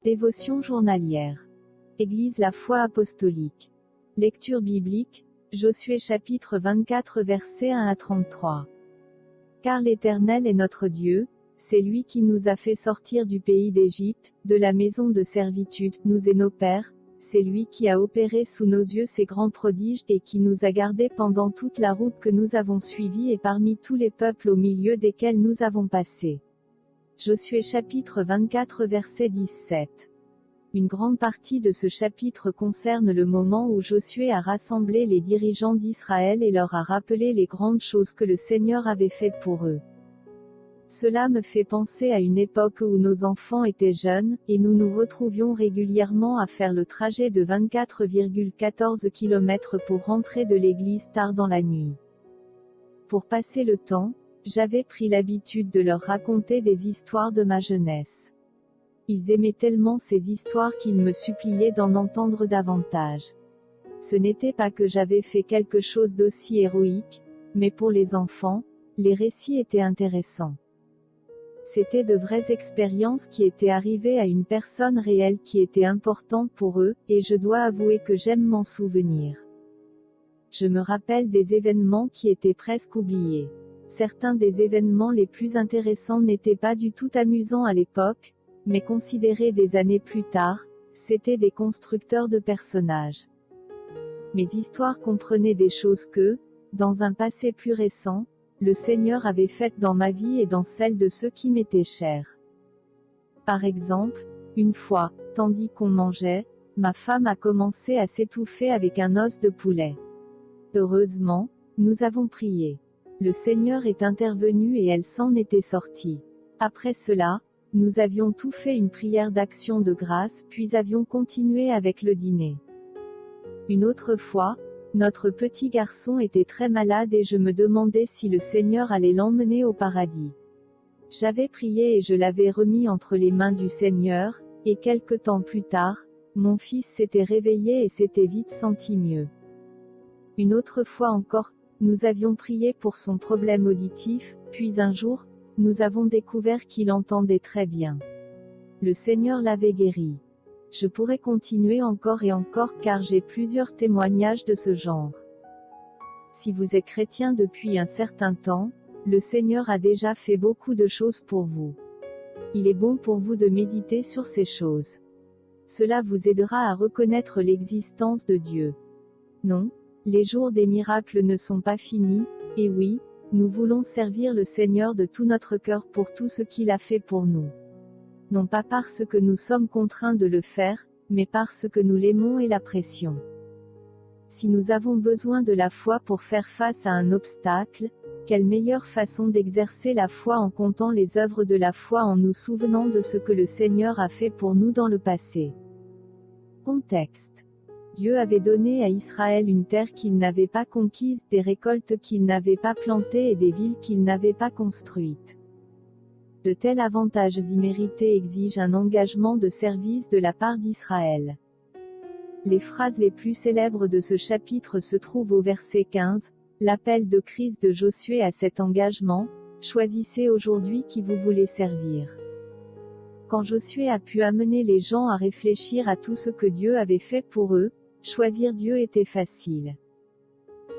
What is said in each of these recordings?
Dévotion journalière. Église la foi apostolique. Lecture biblique, Josué chapitre 24 versets 1 à 33. Car l'Éternel est notre Dieu, c'est lui qui nous a fait sortir du pays d'Égypte, de la maison de servitude, nous et nos pères, c'est lui qui a opéré sous nos yeux ces grands prodiges et qui nous a gardés pendant toute la route que nous avons suivie et parmi tous les peuples au milieu desquels nous avons passé. Josué chapitre 24 verset 17. Une grande partie de ce chapitre concerne le moment où Josué a rassemblé les dirigeants d'Israël et leur a rappelé les grandes choses que le Seigneur avait faites pour eux. Cela me fait penser à une époque où nos enfants étaient jeunes, et nous nous retrouvions régulièrement à faire le trajet de 24,14 km pour rentrer de l'église tard dans la nuit. Pour passer le temps, j'avais pris l'habitude de leur raconter des histoires de ma jeunesse. Ils aimaient tellement ces histoires qu'ils me suppliaient d'en entendre davantage. Ce n'était pas que j'avais fait quelque chose d'aussi héroïque, mais pour les enfants, les récits étaient intéressants. C'étaient de vraies expériences qui étaient arrivées à une personne réelle qui était importante pour eux, et je dois avouer que j'aime m'en souvenir. Je me rappelle des événements qui étaient presque oubliés. Certains des événements les plus intéressants n'étaient pas du tout amusants à l'époque, mais considérés des années plus tard, c'étaient des constructeurs de personnages. Mes histoires comprenaient des choses que, dans un passé plus récent, le Seigneur avait faites dans ma vie et dans celle de ceux qui m'étaient chers. Par exemple, une fois, tandis qu'on mangeait, ma femme a commencé à s'étouffer avec un os de poulet. Heureusement, nous avons prié. Le Seigneur est intervenu et elle s'en était sortie. Après cela, nous avions tout fait une prière d'action de grâce, puis avions continué avec le dîner. Une autre fois, notre petit garçon était très malade et je me demandais si le Seigneur allait l'emmener au paradis. J'avais prié et je l'avais remis entre les mains du Seigneur, et quelque temps plus tard, mon fils s'était réveillé et s'était vite senti mieux. Une autre fois encore, nous avions prié pour son problème auditif, puis un jour, nous avons découvert qu'il entendait très bien. Le Seigneur l'avait guéri. Je pourrais continuer encore et encore car j'ai plusieurs témoignages de ce genre. Si vous êtes chrétien depuis un certain temps, le Seigneur a déjà fait beaucoup de choses pour vous. Il est bon pour vous de méditer sur ces choses. Cela vous aidera à reconnaître l'existence de Dieu. Non, les jours des miracles ne sont pas finis, et oui, nous voulons servir le Seigneur de tout notre cœur pour tout ce qu'il a fait pour nous. Non pas parce que nous sommes contraints de le faire, mais parce que nous l'aimons et l'apprécions. Si nous avons besoin de la foi pour faire face à un obstacle, quelle meilleure façon d'exercer la foi en comptant les œuvres de la foi en nous souvenant de ce que le Seigneur a fait pour nous dans le passé. Contexte. Dieu avait donné à Israël une terre qu'il n'avait pas conquise, des récoltes qu'il n'avait pas plantées et des villes qu'il n'avait pas construites. De tels avantages immérités exigent un engagement de service de la part d'Israël. Les phrases les plus célèbres de ce chapitre se trouvent au verset 15, l'appel de Christ de Josué à cet engagement, choisissez aujourd'hui qui vous voulez servir. Quand Josué a pu amener les gens à réfléchir à tout ce que Dieu avait fait pour eux, choisir Dieu était facile.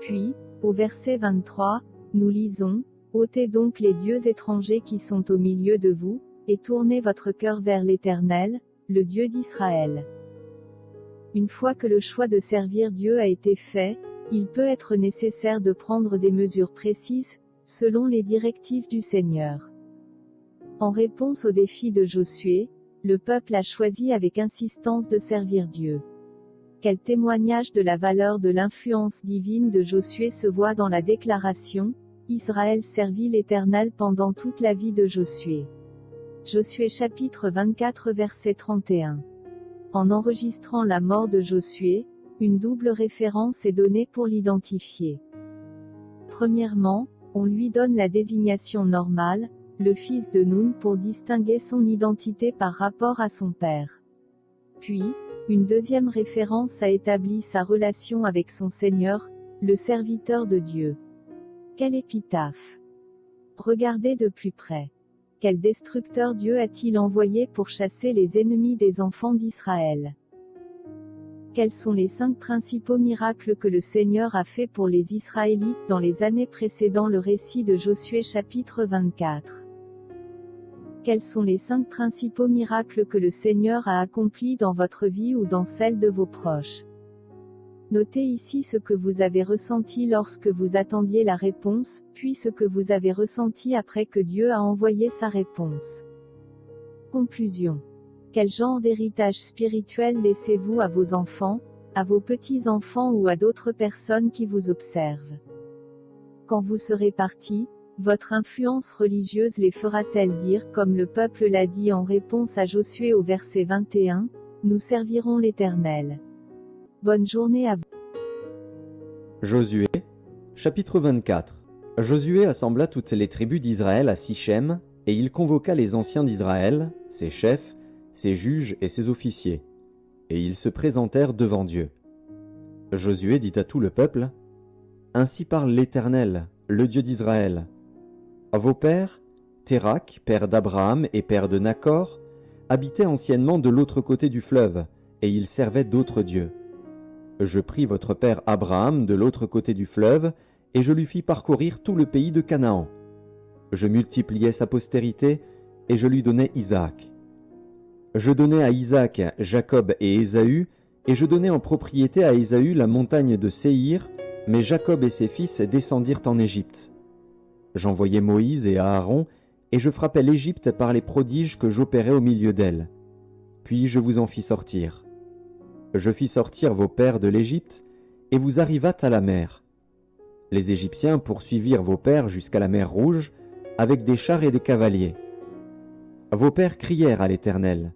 Puis, au verset 23, nous lisons, ôtez donc les dieux étrangers qui sont au milieu de vous, et tournez votre cœur vers l'Éternel, le Dieu d'Israël. Une fois que le choix de servir Dieu a été fait, il peut être nécessaire de prendre des mesures précises, selon les directives du Seigneur. En réponse au défi de Josué, le peuple a choisi avec insistance de servir Dieu. Quel témoignage de la valeur de l'influence divine de Josué se voit dans la déclaration, Israël servit l'Éternel pendant toute la vie de Josué. Josué chapitre 24 verset 31. En enregistrant la mort de Josué, une double référence est donnée pour l'identifier. Premièrement, on lui donne la désignation normale, le fils de Nun pour distinguer son identité par rapport à son père. Puis, une deuxième référence a établi sa relation avec son Seigneur, le serviteur de Dieu. Quelle épitaphe! Regardez de plus près. Quel destructeur Dieu a-t-il envoyé pour chasser les ennemis des enfants d'Israël? Quels sont les 5 principaux miracles que le Seigneur a fait pour les Israélites dans les années précédant le récit de Josué chapitre 24? Quels sont les 5 principaux miracles que le Seigneur a accomplis dans votre vie ou dans celle de vos proches? Notez ici ce que vous avez ressenti lorsque vous attendiez la réponse, puis ce que vous avez ressenti après que Dieu a envoyé sa réponse. Conclusion. Quel genre d'héritage spirituel laissez-vous à vos enfants, à vos petits-enfants ou à d'autres personnes qui vous observent? Quand vous serez partis, votre influence religieuse les fera-t-elle dire, comme le peuple l'a dit en réponse à Josué au verset 21, « Nous servirons l'Éternel ». Bonne journée à vous. Josué, chapitre 24. Josué assembla toutes les tribus d'Israël à Sichem, et il convoqua les anciens d'Israël, ses chefs, ses juges et ses officiers. Et ils se présentèrent devant Dieu. Josué dit à tout le peuple, « Ainsi parle l'Éternel, le Dieu d'Israël. Vos pères, Térak, père d'Abraham et père de Nacor, habitaient anciennement de l'autre côté du fleuve, et ils servaient d'autres dieux. Je pris votre père Abraham de l'autre côté du fleuve, et je lui fis parcourir tout le pays de Canaan. Je multipliai sa postérité, et je lui donnai Isaac. Je donnai à Isaac Jacob et Ésaü, et je donnai en propriété à Ésaü la montagne de Séhir, mais Jacob et ses fils descendirent en Égypte. J'envoyai Moïse et Aaron, et je frappai l'Égypte par les prodiges que j'opérais au milieu d'elle. Puis je vous en fis sortir. Je fis sortir vos pères de l'Égypte, et vous arrivâtes à la mer. Les Égyptiens poursuivirent vos pères jusqu'à la mer Rouge, avec des chars et des cavaliers. Vos pères crièrent à l'Éternel,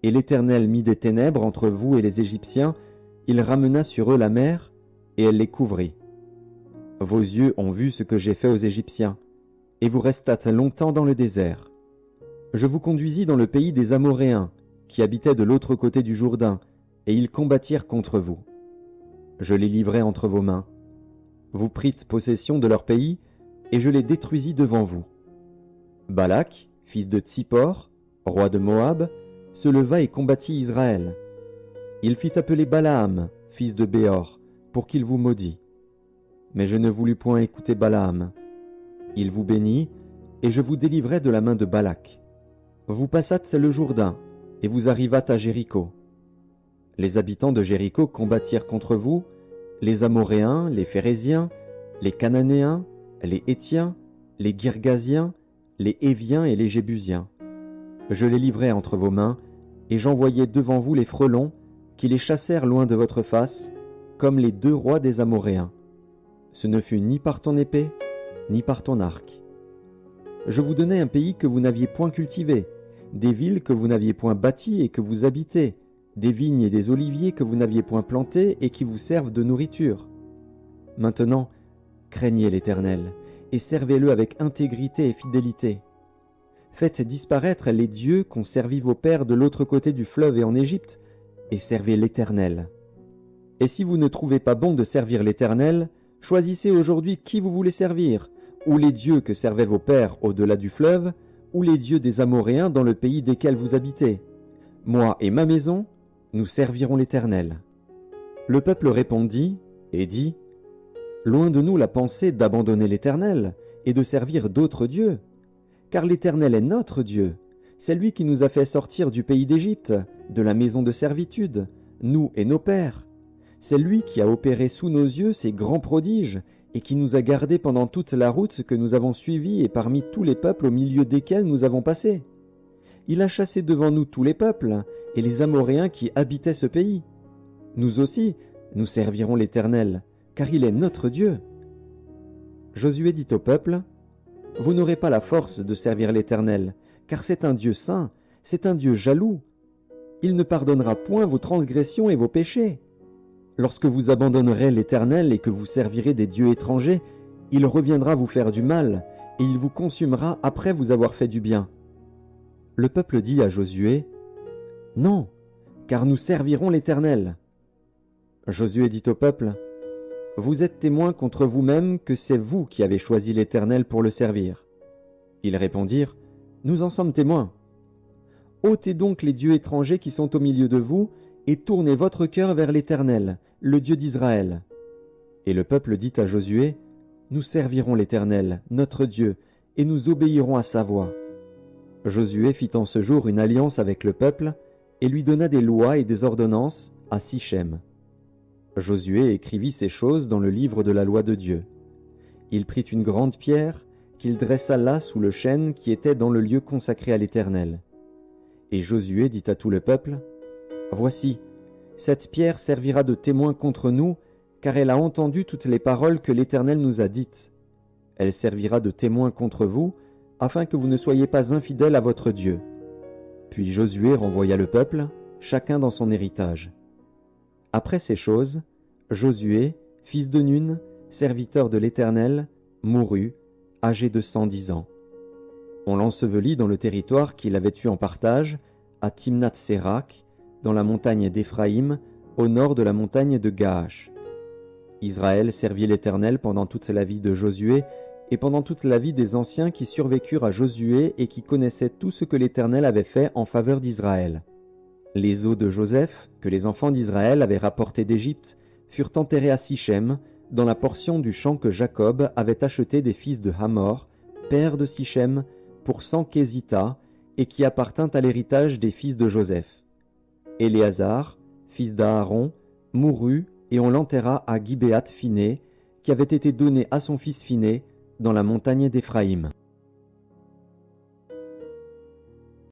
et l'Éternel mit des ténèbres entre vous et les Égyptiens, il ramena sur eux la mer, et elle les couvrit. Vos yeux ont vu ce que j'ai fait aux Égyptiens, et vous restâtes longtemps dans le désert. Je vous conduisis dans le pays des Amoréens, qui habitaient de l'autre côté du Jourdain, et ils combattirent contre vous. Je les livrai entre vos mains. Vous prîtes possession de leur pays, et je les détruisis devant vous. Balak, fils de Tsippor, roi de Moab, se leva et combattit Israël. Il fit appeler Balaam, fils de Béor, pour qu'il vous maudît. Mais je ne voulus point écouter Balaam. Il vous bénit, et je vous délivrai de la main de Balak. Vous passâtes le Jourdain, et vous arrivâtes à Jéricho. Les habitants de Jéricho combattirent contre vous, les Amoréens, les Phéréziens, les Cananéens, les Hétiens, les Girgasiens, les Héviens et les Jébusiens. Je les livrai entre vos mains, et j'envoyai devant vous les frelons, qui les chassèrent loin de votre face, comme les 2 rois des Amoréens. Ce ne fut ni par ton épée, ni par ton arc. Je vous donnai un pays que vous n'aviez point cultivé, des villes que vous n'aviez point bâties et que vous habitez, des vignes et des oliviers que vous n'aviez point plantés et qui vous servent de nourriture. Maintenant, craignez l'Éternel, et servez-le avec intégrité et fidélité. Faites disparaître les dieux qu'ont servi vos pères de l'autre côté du fleuve et en Égypte, et servez l'Éternel. Et si vous ne trouvez pas bon de servir l'Éternel, choisissez aujourd'hui qui vous voulez servir, ou les dieux que servaient vos pères au-delà du fleuve, ou les dieux des Amoréens dans le pays desquels vous habitez. Moi et ma maison, nous servirons l'Éternel. Le peuple répondit et dit, « Loin de nous la pensée d'abandonner l'Éternel et de servir d'autres dieux, car l'Éternel est notre Dieu, c'est lui qui nous a fait sortir du pays d'Égypte, de la maison de servitude, nous et nos pères. C'est lui qui a opéré sous nos yeux ces grands prodiges et qui nous a gardés pendant toute la route que nous avons suivie et parmi tous les peuples au milieu desquels nous avons passé. Il a chassé devant nous tous les peuples et les Amoréens qui habitaient ce pays. Nous aussi, nous servirons l'Éternel, car il est notre Dieu. » Josué dit au peuple, « Vous n'aurez pas la force de servir l'Éternel, car c'est un Dieu saint, c'est un Dieu jaloux. Il ne pardonnera point vos transgressions et vos péchés. Lorsque vous abandonnerez l'Éternel et que vous servirez des dieux étrangers, il reviendra vous faire du mal, et il vous consumera après vous avoir fait du bien. » Le peuple dit à Josué, « Non, car nous servirons l'Éternel. » Josué dit au peuple, « Vous êtes témoins contre vous-même que c'est vous qui avez choisi l'Éternel pour le servir. » Ils répondirent, « nous en sommes témoins. Ôtez donc les dieux étrangers qui sont au milieu de vous, et tournez votre cœur vers l'Éternel, le Dieu d'Israël. » Et le peuple dit à Josué, « Nous servirons l'Éternel, notre Dieu, et nous obéirons à sa voix. » Josué fit en ce jour une alliance avec le peuple, et lui donna des lois et des ordonnances à Sichem. Josué écrivit ces choses dans le livre de la loi de Dieu. Il prit une grande pierre, qu'il dressa là sous le chêne qui était dans le lieu consacré à l'Éternel. Et Josué dit à tout le peuple, « Voici, cette pierre servira de témoin contre nous, car elle a entendu toutes les paroles que l'Éternel nous a dites. Elle servira de témoin contre vous, afin que vous ne soyez pas infidèles à votre Dieu. » Puis Josué renvoya le peuple, chacun dans son héritage. Après ces choses, Josué, fils de Nun, serviteur de l'Éternel, mourut, âgé de 110 ans. On l'ensevelit dans le territoire qu'il avait eu en partage, à Timnath-Sérak, dans la montagne d'Éphraïm, au nord de la montagne de Gaash. Israël servit l'Éternel pendant toute la vie de Josué et pendant toute la vie des anciens qui survécurent à Josué et qui connaissaient tout ce que l'Éternel avait fait en faveur d'Israël. Les os de Joseph, que les enfants d'Israël avaient rapportés d'Égypte, furent enterrés à Sichem, dans la portion du champ que Jacob avait acheté des fils de Hamor, père de Sichem, pour 100 késitas, et qui appartint à l'héritage des fils de Joseph. Éléazar, fils d'Aaron, mourut, et on l'enterra à Gibéath Phiné, qui avait été donné à son fils Phiné, dans la montagne d'Éphraïm.